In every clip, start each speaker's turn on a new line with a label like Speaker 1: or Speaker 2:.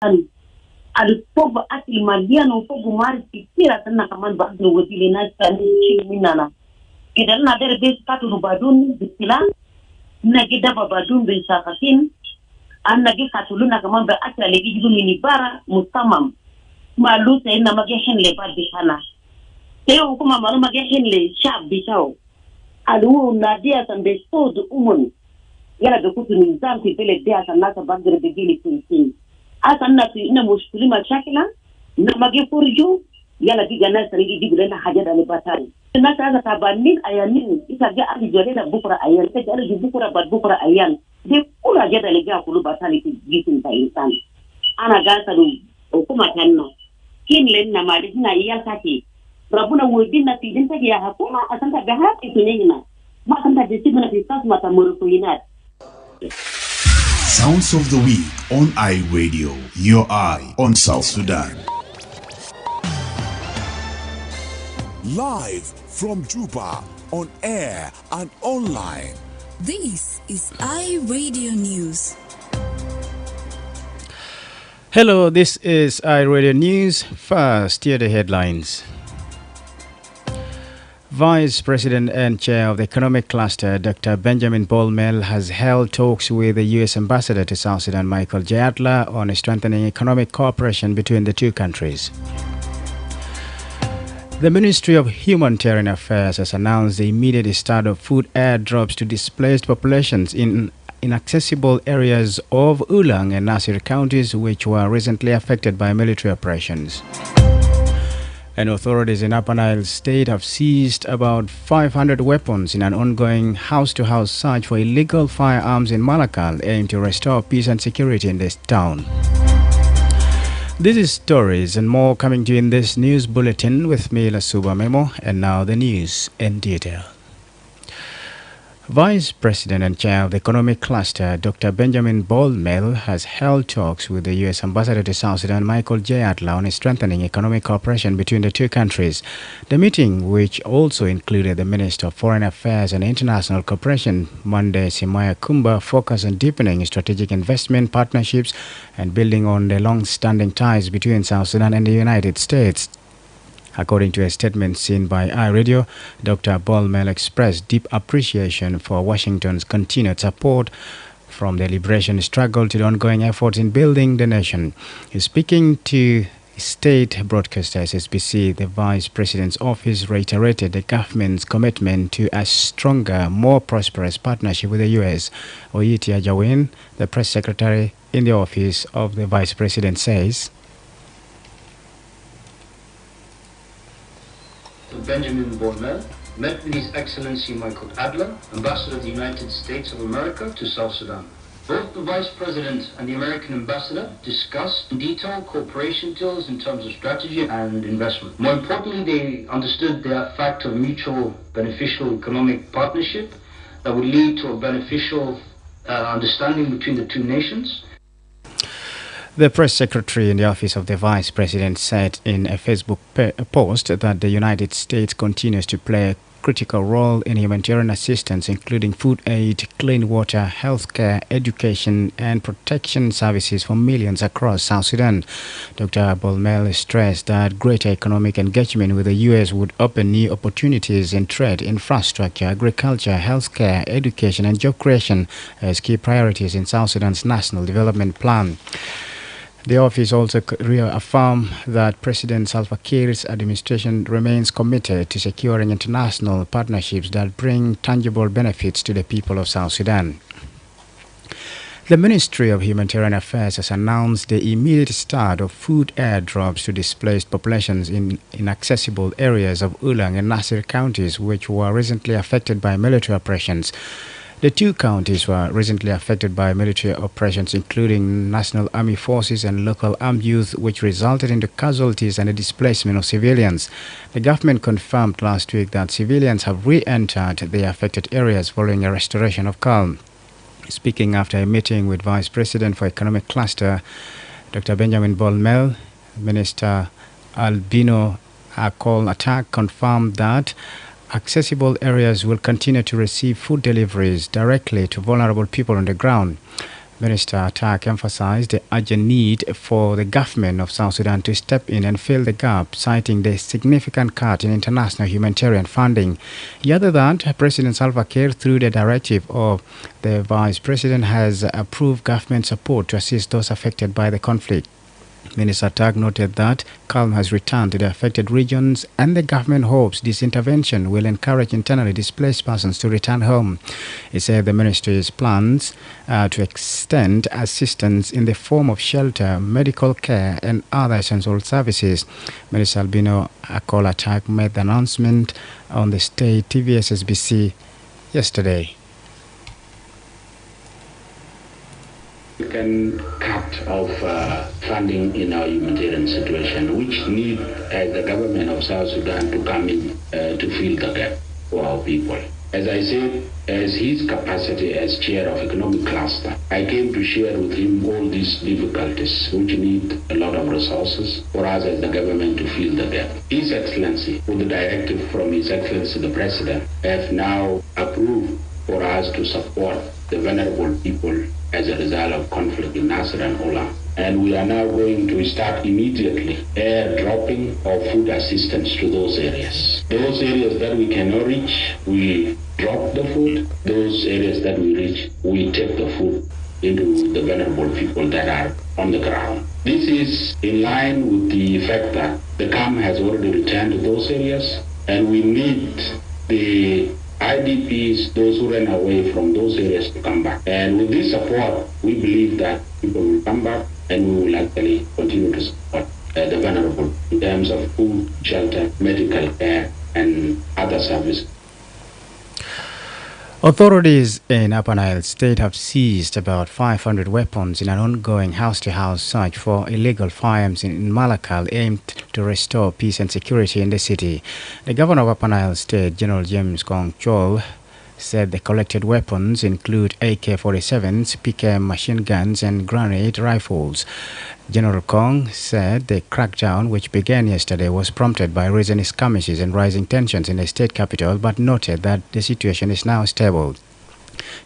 Speaker 1: al povo akli maliano povo marti tira tanna kaman ba no wodile na sani minana kidan na dere be katu badun bitila na gida babadun bin sakatin an na gi katuluna kaman ba akla le gi mini bara mutamam malu sai na mage hen le ba bitana sai kuma malu mage hen le shab bitao alu na dia tan be so du umun yala da kutu ni zan ku bele dia tan na ta bagre be gili tin asan na ina mushkili mashakila na mage furju yala diga na sanigi digule na haja da batari na ta ta banin ayanin isa ga ali jore da bukura ayan ta ga ali bukura bad bukura ayan de kula ga da lega kulu batali ti gitin ta insan ana ga salu kuma tanno kin len na mali na iya sake rabuna wodin na tidin ta ya hakuma asan ta ga ha itunina ma san ta disi na fisas mata murku yinat.
Speaker 2: Sounds of the Week on iRadio, your eye on South Sudan.
Speaker 3: Live from Juba, on air and online.
Speaker 4: This is iRadio News.
Speaker 5: Hello, this is iRadio News. First, here are the headlines. Vice President and Chair of the Economic Cluster, Dr. Benjamin Bolmel, has held talks with the U.S. Ambassador to South Sudan, Michael J. Adler, on strengthening economic cooperation between the two countries. The Ministry of Humanitarian Affairs has announced the immediate start of food airdrops to displaced populations in inaccessible areas of Ulang and Nasir counties, which were recently affected by military operations. And authorities in Upper Nile State have seized about 500 weapons in an ongoing house-to-house search for illegal firearms in Malakal, aimed to restore peace and security in this town. This is stories and more coming to you in this news bulletin with me, Lasuba Memo, and now the news in detail. Vice President and Chair of the Economic Cluster, Dr. Benjamin Bolmel, has held talks with the U.S. Ambassador to South Sudan, Michael J. Adler, on strengthening economic cooperation between the two countries. The meeting, which also included the Minister of Foreign Affairs and International Cooperation, Monday Simaya Kumba, focused on deepening strategic investment partnerships and building on the long-standing ties between South Sudan and the United States. According to a statement seen by iRadio, Dr. Bolmel expressed deep appreciation for Washington's continued support from the liberation struggle to the ongoing efforts in building the nation. Speaking to state broadcasters SBC, the Vice President's office reiterated the government's commitment to a stronger, more prosperous partnership with the U.S. Oyiti Ajawin, the press secretary in the office of the Vice President, says,
Speaker 6: Benjamin Bolmel met with His Excellency Michael Adler, Ambassador of the United States of America to South Sudan. Both the Vice President and the American Ambassador discussed in detail cooperation deals in terms of strategy and investment. More importantly, they understood the fact of mutual beneficial economic partnership that would lead to a beneficial understanding between the two nations.
Speaker 5: The press secretary in the office of the Vice President said in a Facebook post that the United States continues to play a critical role in humanitarian assistance, including food aid, clean water, healthcare, education, and protection services for millions across South Sudan. Dr. Bolmel stressed that greater economic engagement with the U.S. would open new opportunities in trade, infrastructure, agriculture, healthcare, education, and job creation as key priorities in South Sudan's National Development Plan. The office also reaffirmed that President Salva Kiir's administration remains committed to securing international partnerships that bring tangible benefits to the people of South Sudan. The Ministry of Humanitarian Affairs has announced the immediate start of food airdrops to displaced populations in inaccessible areas of Ulang and Nasir counties, which were recently affected by military operations. The two counties were recently affected by military operations, including National Army forces and local armed youth, which resulted in the casualties and the displacement of civilians. The government confirmed last week that civilians have re-entered the affected areas following a restoration of calm. Speaking after a meeting with Vice President for Economic Cluster, Dr. Benjamin Bolmel, Minister Albino Akol Attack confirmed that accessible areas will continue to receive food deliveries directly to vulnerable people on the ground. Minister Tak emphasized the urgent need for the government of South Sudan to step in and fill the gap, citing the significant cut in international humanitarian funding. He added that President Salva Kiir, through the directive of the Vice President, has approved government support to assist those affected by the conflict. Minister Tak noted that calm has returned to the affected regions and the government hopes this intervention will encourage internally displaced persons to return home. He said the ministry's plans to extend assistance in the form of shelter, medical care and other essential services. Minister Albino Akola Tak made the announcement on the state TV SSBC yesterday.
Speaker 7: We can cut off funding in our humanitarian situation, which need the government of South Sudan to come in to fill the gap for our people. As I said, as his capacity as chair of economic cluster, I came to share with him all these difficulties, which need a lot of resources for us as the government to fill the gap. His Excellency, with the directive from His Excellency the President, have now approved for us to support the vulnerable people as a result of conflict in Nasser and Ola. And we are now going to start immediately airdropping of food assistance to those areas. Those areas that we cannot reach, we drop the food. Those areas that we reach, we take the food into the vulnerable people that are on the ground. This is in line with the fact that the calm has already returned to those areas, and we need the IDPs, those who ran away from those areas, to come back. And with this support, we believe that people will come back and we will actually continue to support the vulnerable in terms of food, shelter, medical care, and other services.
Speaker 5: Authorities in Upper Nile State have seized about 500 weapons in an ongoing house-to-house search for illegal firearms in Malakal aimed to restore peace and security in the city. The governor of Upper Nile State, General James Kong Chol, said the collected weapons include AK-47s, PKM machine guns and grenade rifles. General Kong said the crackdown, which began yesterday, was prompted by recent skirmishes and rising tensions in the state capital, but noted that the situation is now stable.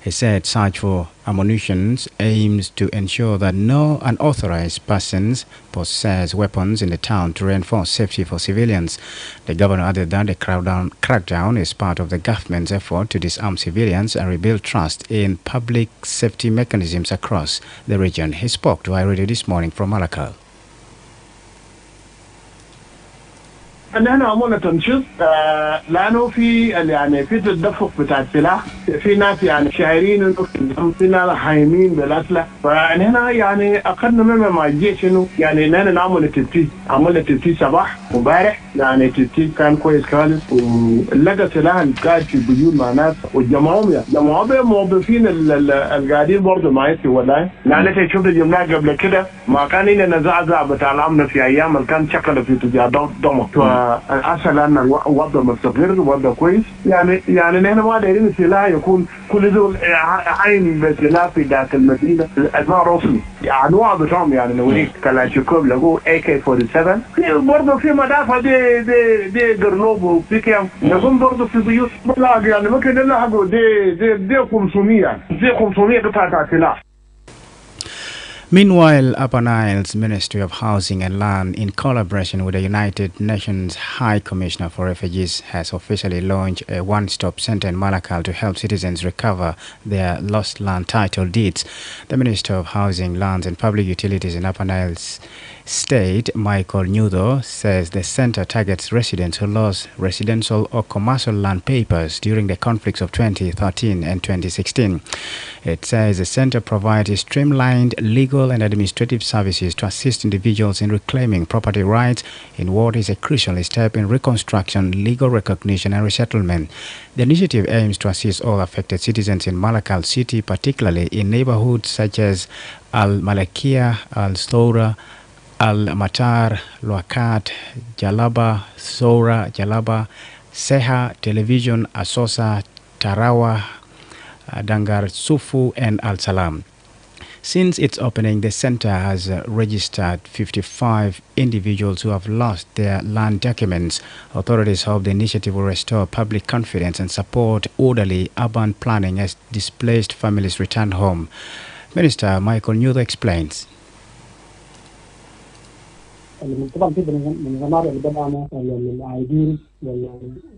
Speaker 5: He said search for ammunition aims to ensure that no unauthorized persons possess weapons in the town to reinforce safety for civilians. The governor added that the crackdown is part of the government's effort to disarm civilians and rebuild trust in public safety mechanisms across the region. He spoke to iRadio this morning from Malakal.
Speaker 8: أنا عمونا تنشط لأنه في يعني في تدفق بتاع السلاح في ناس يعني شاعرين إنه في ناس حايمين بالأسلحة فيعني هنا يعني أخذنا مع الجيش إنه يعني نحن نعمل تفتيش عملنا تفتيش صباح وبارح يعني تفتيش كان كويس خالص ولقى سلاح القاعد في بيوت مع ناس وجمعهم يعني جمعوا موظفين القاعدين برضه معي في ولاية لأن شفت الجملة قبل كده ما كان هنا نزعزع بتاع الأمن في أيام اللي كان شكله في تجار ضمه عسى لأن الوضع مستقر وضع كويس يعني نحن ما دايرين السلاح يكون كل ذول عين بسلاح في ذات المدينة ما رسمي أنواع بتاعهم يعني نوريك كلاشيكوف لقوا AK-47 برضه في مدافع دي قرنوب وفي كام نقوم برضه في بيوت يعني ممكن نلحقوا دي 500 قطعة سلاح.
Speaker 5: Meanwhile, Upper Nile's Ministry of Housing and Land, in collaboration with the United Nations High Commissioner for Refugees, has officially launched a one-stop center in Malakal to help citizens recover their lost land title deeds. The Minister of Housing, Lands and Public Utilities in Upper Nile's State, Michael Nudo, says the center targets residents who lost residential or commercial land papers during the conflicts of 2013 and 2016. It says the center provides streamlined legal and administrative services to assist individuals in reclaiming property rights in what is a crucial step in reconstruction, legal recognition and resettlement. The initiative aims to assist all affected citizens in Malakal City, particularly in neighborhoods such as Al-Malakia, Al-Stora, Al-Matar, Luakat, Jalaba, Sora, Jalaba, Seha, Television, Asosa, Tarawa, Dangar Sufu and Al Salam. Since its opening, the center has registered 55 individuals who have lost their land documents. Authorities hope the initiative will restore public confidence and support orderly urban planning as displaced families return home. Minister Michael Newth explains.
Speaker 9: طبعا في من الغمار اللي بدأنا العايدين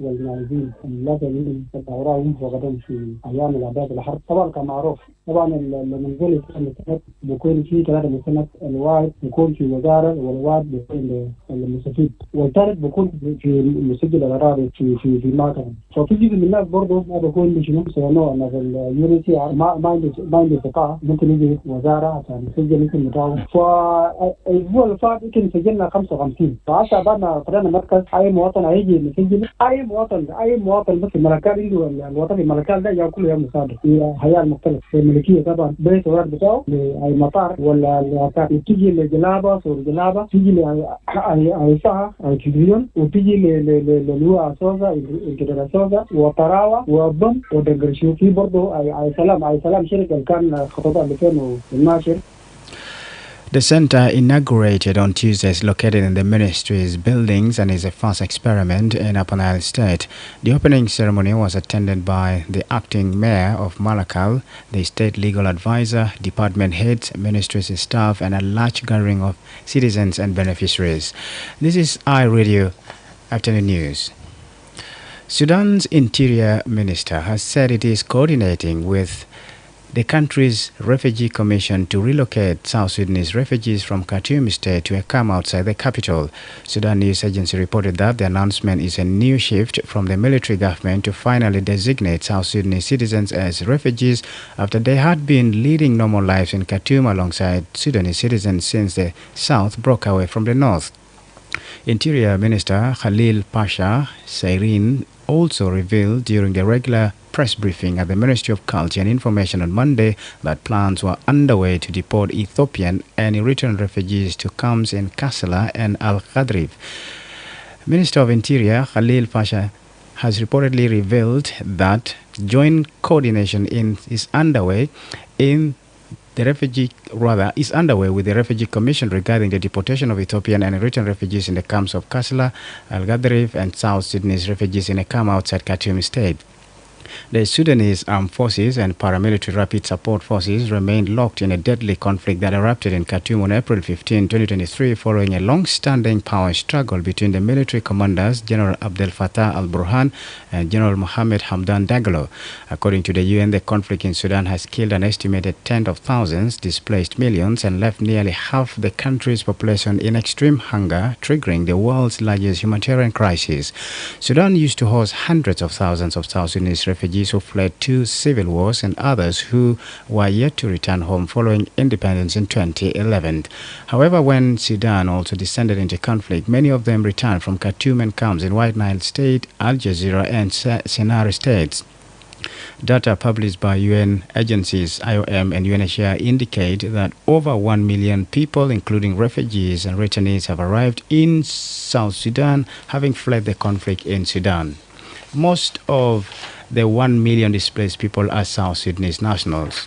Speaker 9: والنايبين الذين اوراقهم وغدهم في ايام الاعداد الحرب. طبعا كمعروف طبعا المنزل بيكون في 3 سنة، الواحد بيكون في وزاره والواحد بيكون المستفيد، والثالث بيكون في مسجل الاراضي في محكمه. ففي جزء من الناس برضه ما بيكون بشنو سينو ان اليونيتي ما عنده ثقه، ممكن يجي وزاره عشان يسجل اسم بتاعه. فالاسبوع اللي فات يمكن سجلنا 55، فهسه بعدنا فتحنا مركز اي مواطن هيجي يسجل، اي مواطن بس الملكات عنده الوطني الملكات ده ياكل يا مساعده في حياه مختلفه في الملكيه. طبعا بيت الورد بتاعه لاي مطار ولا تيجي لجلابه صور جلابه، تيجي لاي ساعه اي تلفزيون، وتيجي للوا صوزا الكدر صوزا وطراوه وبم ودنجرشو. في برضه اي سلام شركه كان خطوط 2012.
Speaker 5: The center, inaugurated on Tuesday, is located in the ministry's buildings and is a first experiment in Upper Nile State. The opening ceremony was attended by the acting mayor of Malakal, the state legal advisor, department heads, ministry's staff, and a large gathering of citizens and beneficiaries. This is iRadio Afternoon News. Sudan's interior minister has said it is coordinating with the country's refugee commission to relocate South Sudanese refugees from Khartoum state to a camp outside the capital. Sudan News Agency reported that the announcement is a new shift from the military government to finally designate South Sudanese citizens as refugees after they had been leading normal lives in Khartoum alongside Sudanese citizens since the south broke away from the north. Interior Minister Khalil Pasha Sairin also revealed during the regular press briefing at the Ministry of Culture and Information on Monday that plans were underway to deport Ethiopian and Eritrean refugees to camps in Kassala and Al-Khadrif. Minister of Interior Khalil Pasha has reportedly revealed that joint coordination is underway with the Refugee Commission regarding the deportation of Ethiopian and Eritrean refugees in the camps of Kassala, Al-Ghadrif, and South Sudanese refugees in a camp outside Khartoum state. The Sudanese Armed Forces and Paramilitary Rapid Support Forces remained locked in a deadly conflict that erupted in Khartoum on April 15, 2023, following a long-standing power struggle between the military commanders General Abdel Fattah al-Burhan and General Mohamed Hamdan Dagalo. According to the UN, the conflict in Sudan has killed an estimated tens of thousands, displaced millions, and left nearly half the country's population in extreme hunger, triggering the world's largest humanitarian crisis. Sudan used to host hundreds of thousands of South Sudanese refugees who fled 2 civil wars and others who were yet to return home following independence in 2011. However, when Sudan also descended into conflict, many of them returned from Khartoum and camps in White Nile State, Al Jazeera, and Sennar states. Data published by UN agencies IOM and UNHCR indicate that over 1 million people, including refugees and returnees, have arrived in South Sudan, having fled the conflict in Sudan. Most of the 1 million displaced people are South Sudanese nationals.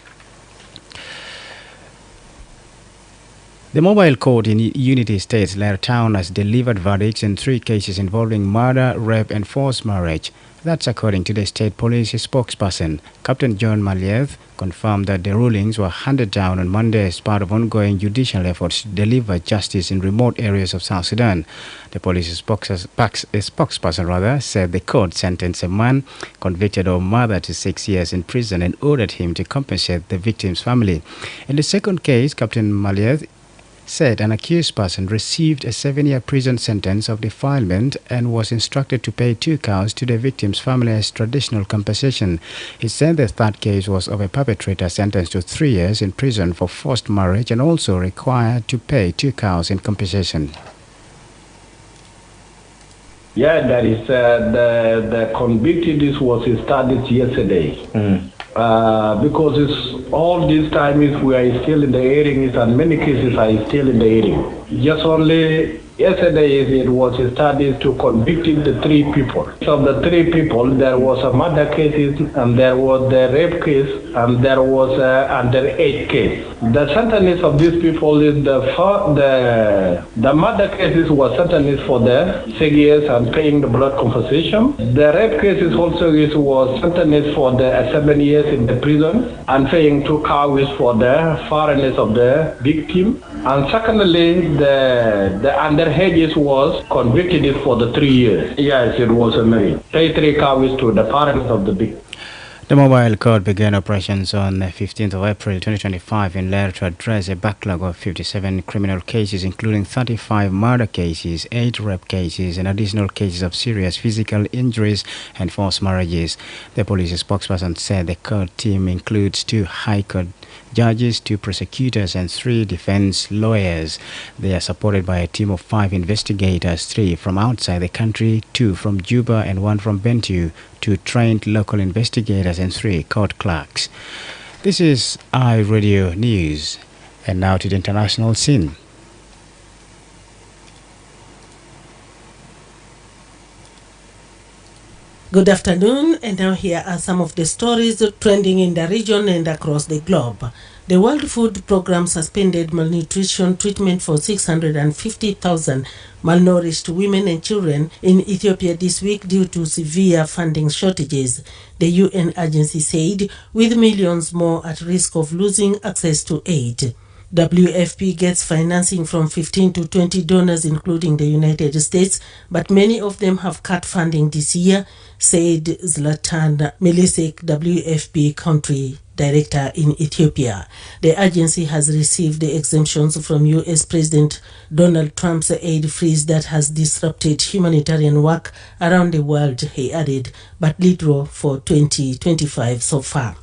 Speaker 5: The mobile court in Unity State's Lair Town has delivered verdicts in 3 cases involving murder, rape, and forced marriage. That's according to the state police spokesperson. Captain John Malieth confirmed that the rulings were handed down on Monday as part of ongoing judicial efforts to deliver justice in remote areas of South Sudan. The police spokesperson said the court sentenced a man convicted of murder to 6 years in prison and ordered him to compensate the victim's family. In the second case, Captain Malieth said an accused person received a 7-year prison sentence of defilement and was instructed to pay 2 cows to the victim's family as traditional compensation. He said the third case was of a perpetrator sentenced to 3 years in prison for forced marriage and also required to pay 2 cows in compensation.
Speaker 8: Yeah, that is the convicted. This was started yesterday. Because it's all these times we are still in the hearings and many cases are still in the hearing. Just only Yesterday, it was started to convict the 3 people. Of the 3 people, there was a murder case, and there was the rape case, and there was an underage case. The sentence of these people is the murder cases was sentenced for the 6 years and paying the blood compensation. The rape cases also was sentenced for the 7 years in the prison and paying 2 cows for the foreigners of the victim. And secondly, the underage was convicted for the 3 years. Yes, it was a marriage. Pay 3 cows to the parents of the victim.
Speaker 5: The mobile court began operations on 15th of April 2025 in Lair to address a backlog of 57 criminal cases, including 35 murder cases, 8 rape cases, and additional cases of serious physical injuries and forced marriages. The police spokesperson said the court team includes 2 high court judges, 2 prosecutors, and 3 defense lawyers. They are supported by a team of 5 investigators, 3 from outside the country, 2 from Juba, and 1 from Bentiu, 2 trained local investigators, and 3 court clerks. This is iRadio News. And now to the international scene.
Speaker 10: Good afternoon, and now here are some of the stories trending in the region and across the globe. The World Food Programme suspended malnutrition treatment for 650,000 malnourished women and children in Ethiopia this week due to severe funding shortages, the UN agency said, with millions more at risk of losing access to aid. WFP gets financing from 15 to 20 donors, including the United States, but many of them have cut funding this year, said Zlatan Milisek, WFP country director in Ethiopia. The agency has received the exemptions from U.S. President Donald Trump's aid freeze that has disrupted humanitarian work around the world, he added, but little for 2025 so far.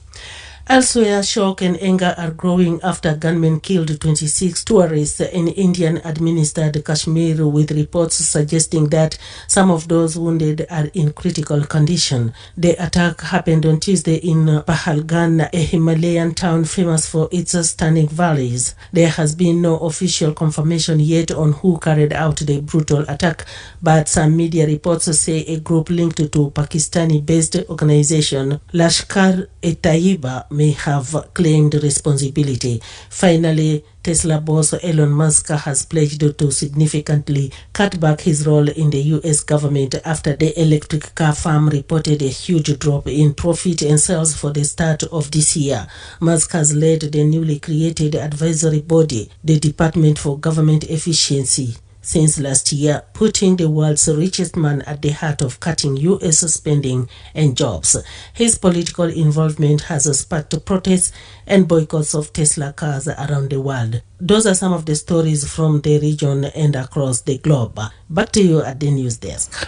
Speaker 10: Elsewhere, shock and anger are growing after gunmen killed 26 tourists in Indian-administered Kashmir, with reports suggesting that some of those wounded are in critical condition. The attack happened on Tuesday in Pahalgan, a Himalayan town famous for its stunning valleys. There has been no official confirmation yet on who carried out the brutal attack, but some media reports say a group linked to Pakistani-based organization Lashkar-e-Taiba may have claimed responsibility. Finally, Tesla boss Elon Musk has pledged to significantly cut back his role in the U.S. government after the electric car firm reported a huge drop in profit and sales for the start of this year. Musk has led the newly created advisory body, the Department for Government Efficiency, since last year, putting the world's richest man at the heart of cutting U.S. spending and jobs. His political involvement has sparked protests and boycotts of Tesla cars around the world. Those are some of the stories from the region and across the globe. Back to you at the news desk.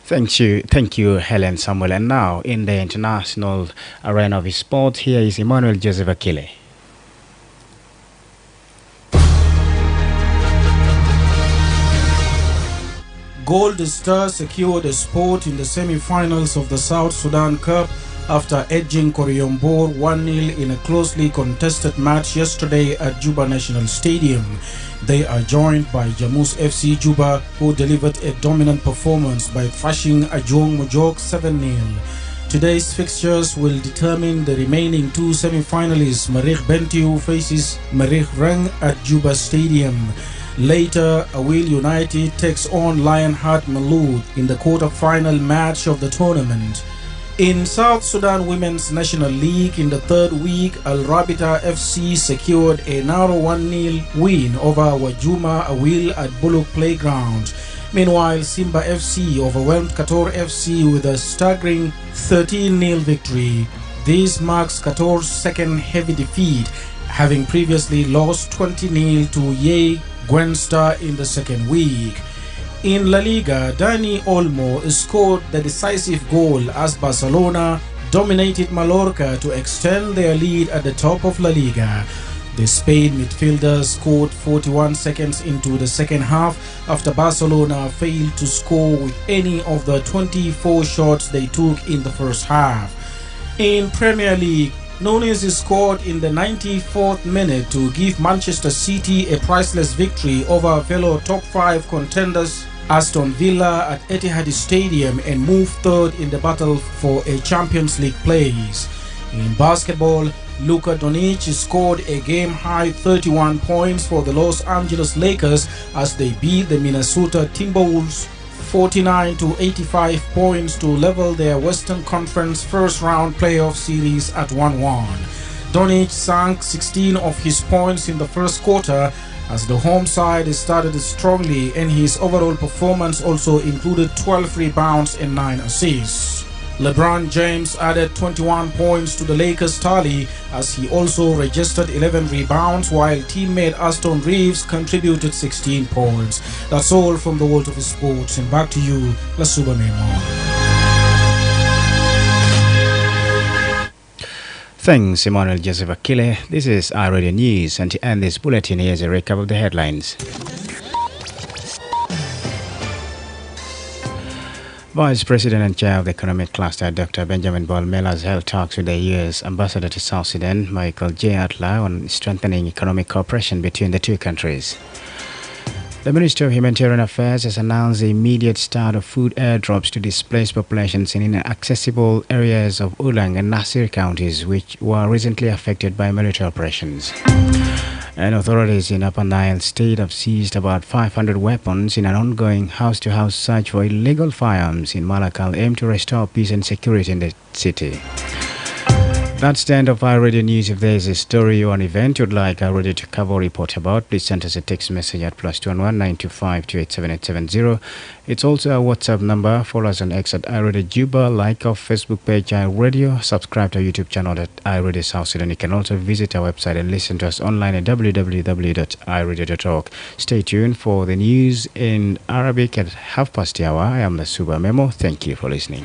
Speaker 5: Thank you, Helen Samuel. And now, in the international arena of sport, here is Emmanuel Joseph Akile.
Speaker 11: Gold Stars secured a spot in the semi-finals of the South Sudan Cup after edging Koryombor 1-0 in a closely contested match yesterday at Juba National Stadium. They are joined by Jamus FC Juba, who delivered a dominant performance by thrashing Ajong Mojok 7-0. Today's fixtures will determine the remaining 2 semi-finalists. Marikh Bentiu faces Marikh Rang at Juba Stadium. Later, Awil United takes on Lionheart Malud in the quarter-final match of the tournament. In South Sudan Women's National League, in the third week, Al Rabita FC secured a narrow 1-0 win over Wajuma Awil at Bullock Playground. Meanwhile, Simba FC overwhelmed Kator FC with a staggering 13-0 victory. This marks Kator's second heavy defeat, having previously lost 20-0 to Ye Gwenstar in the second week. In La Liga, Dani Olmo scored the decisive goal as Barcelona dominated Mallorca to extend their lead at the top of La Liga. The Spain midfielder scored 41 seconds into the second half after Barcelona failed to score with any of the 24 shots they took in the first half. In Premier League, Nunes scored in the 94th minute to give Manchester City a priceless victory over fellow top 5 contenders Aston Villa at Etihad Stadium and move third in the battle for a Champions League place. In basketball, Luka Doncic scored a game-high 31 points for the Los Angeles Lakers as they beat the Minnesota Timberwolves 49 to 85 points to level their Western Conference first-round playoff series at 1-1. Doncic sank 16 of his points in the first quarter as the home side started strongly, and his overall performance also included 12 rebounds and 9 assists. LeBron James added 21 points to the Lakers tally as he also registered 11 rebounds, while teammate Aston Reeves contributed 16 points. That's all from the world of sports, and back to you, Lasuba Memo.
Speaker 5: Thanks, Emmanuel Joseph Akile. This is iRadio News, and to end this bulletin, here's a recap of the headlines. Vice President and Chair of the Economic Cluster, Dr. Benjamin Bolmel, has held talks with the U.S. Ambassador to South Sudan, Michael J. Atla, on strengthening economic cooperation between the two countries. The Minister of Humanitarian Affairs has announced the immediate start of food airdrops to displaced populations in inaccessible areas of Ulang and Nasir counties, which were recently affected by military operations. And authorities in Upper Nile State have seized about 500 weapons in an ongoing house-to-house search for illegal firearms in Malakal, aimed to restore peace and security in the city. That's the end of our radio news. If there is a story or an event you'd like our radio to cover or report about, please send us a text message at +211 925 287 It's also our WhatsApp number. Follow us on X at iRadio Juba, like our Facebook page iRadio, subscribe to our YouTube channel at iRadio South Sudan. You can also visit our website and listen to us online at www.iradio.org. Stay tuned for the news in Arabic at 1:30. I am Lasuba Memo. Thank you for listening.